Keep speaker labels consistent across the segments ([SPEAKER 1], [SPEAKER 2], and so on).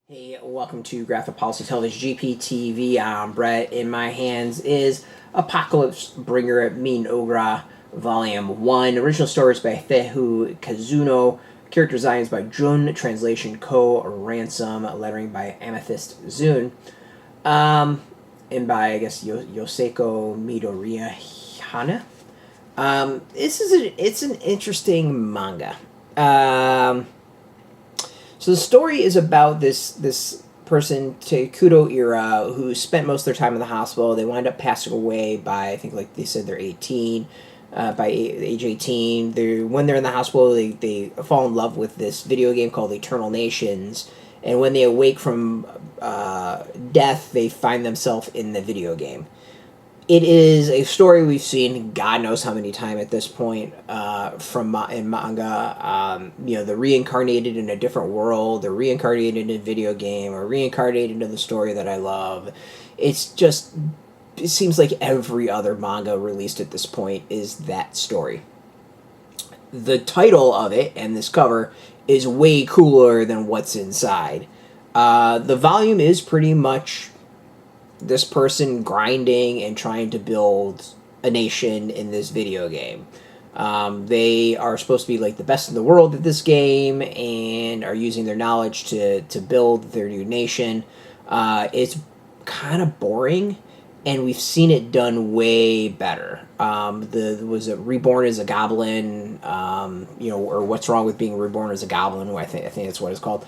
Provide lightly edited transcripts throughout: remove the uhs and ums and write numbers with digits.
[SPEAKER 1] Hey, welcome to Graphic Policy Television GPTV. I'm Brett. In my hands is Apocalypse Bringer Mynoghra Volume 1. Original stories by Fehu, Kazuno. Character designs by Xuan. Translation Ransom. Lettering by Amethyst, Xuan. And by, I guess, Yasaiko Midorihana. It's an interesting manga. So the story is about this person, Takuto Ira, who spent most of their time in the hospital. They wind up passing away by, I think, like they said, they're 18. By age 18, when they're in the hospital, they fall in love with this video game called Eternal Nations. And when they awake from death, they find themselves in the video game. It is a story we've seen God knows how many times at this point in manga. They're reincarnated in a different world. They're reincarnated in a video game, or reincarnated into the story that I love. It seems like every other manga released at this point is that story. The title of it and this cover is way cooler than what's inside. The volume is pretty much this person grinding and trying to build a nation in this video game. They are supposed to be like the best in the world at this game and are using their knowledge to build their new nation. It's kind of boring, and we've seen it done way better. Was it Reborn as a Goblin? Or What's Wrong with Being Reborn as a Goblin? I think that's what it's called.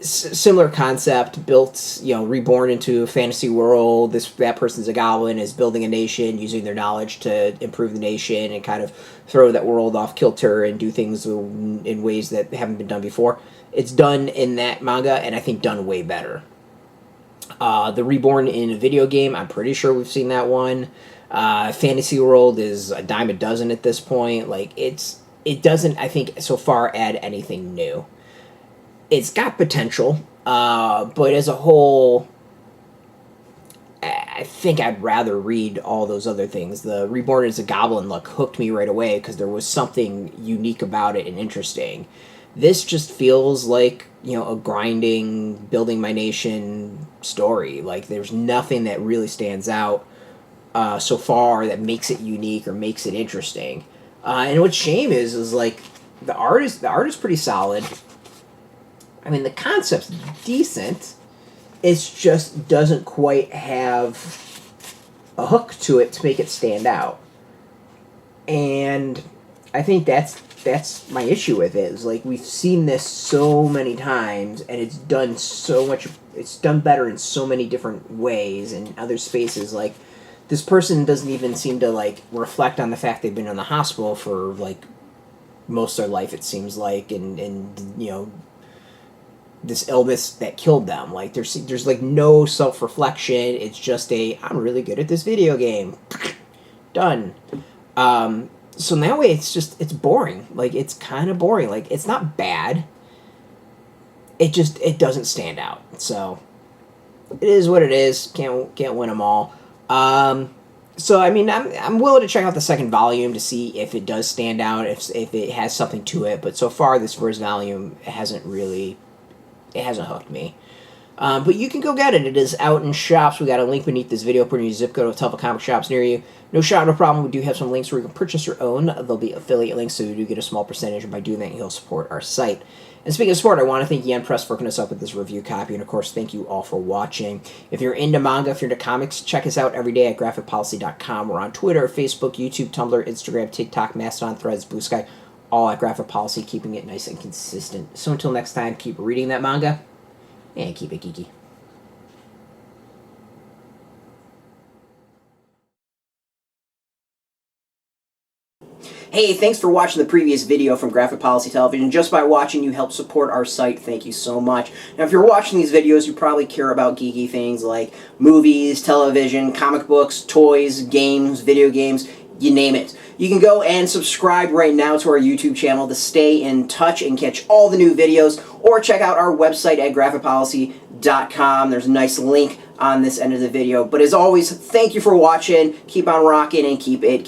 [SPEAKER 1] Similar concept, built, reborn into a fantasy world. That person's a goblin, is building a nation, using their knowledge to improve the nation and kind of throw that world off kilter and do things in ways that haven't been done before. It's done in that manga, and I think done way better. The Reborn in a video game, I'm pretty sure we've seen that one. Fantasy world is a dime a dozen at this point. It doesn't, I think, so far add anything new. It's got potential, but as a whole, I think I'd rather read all those other things. The Reborn as a Goblin look hooked me right away because there was something unique about it and interesting. This just feels like, a grinding, building my nation story. There's nothing that really stands out so far that makes it unique or makes it interesting. And what's shame is the art is pretty solid. I mean, the concept's decent. It just doesn't quite have a hook to it to make it stand out. And I think that's my issue with it. Is we've seen this so many times, and it's done so much. It's done better in so many different ways in other spaces. This person doesn't even seem to reflect on the fact they've been in the hospital for most of their life. It seems and this illness that killed them. There's no self-reflection. It's just I'm really good at this video game. Done. So in that way, it's boring. It's kind of boring. It's not bad. It doesn't stand out. So it is what it is. Can't win them all. So I mean, I'm willing to check out the second volume to see if it does stand out, if it has something to it. But so far, this first volume hasn't hooked me. But you can go get it. It is out in shops. We got a link beneath this video. Put in your zip code of Telva comic shops near you. No shop, no problem. We do have some links where you can purchase your own. They'll be affiliate links, so you do get a small percentage, and by doing that, you'll support our site. And speaking of support, I want to thank Yen Press for hooking us up with this review copy, and of course, thank you all for watching. If you're into manga, if you're into comics, check us out every day at graphicpolicy.com. We're on Twitter, Facebook, YouTube, Tumblr, Instagram, TikTok, Mastodon, Threads, Blue Sky, all at Graphic Policy, keeping it nice and consistent. So until next time, keep reading that manga, and keep it geeky. Hey, thanks for watching the previous video from Graphic Policy Television. Just by watching, you help support our site. Thank you so much. Now, if you're watching these videos, you probably care about geeky things like movies, television, comic books, toys, games, video games, you name it. You can go and subscribe right now to our YouTube channel to stay in touch and catch all the new videos, or check out our website at graphicpolicy.com. There's a nice link on this end of the video. But as always, thank you for watching. Keep on rocking and keep it geeky.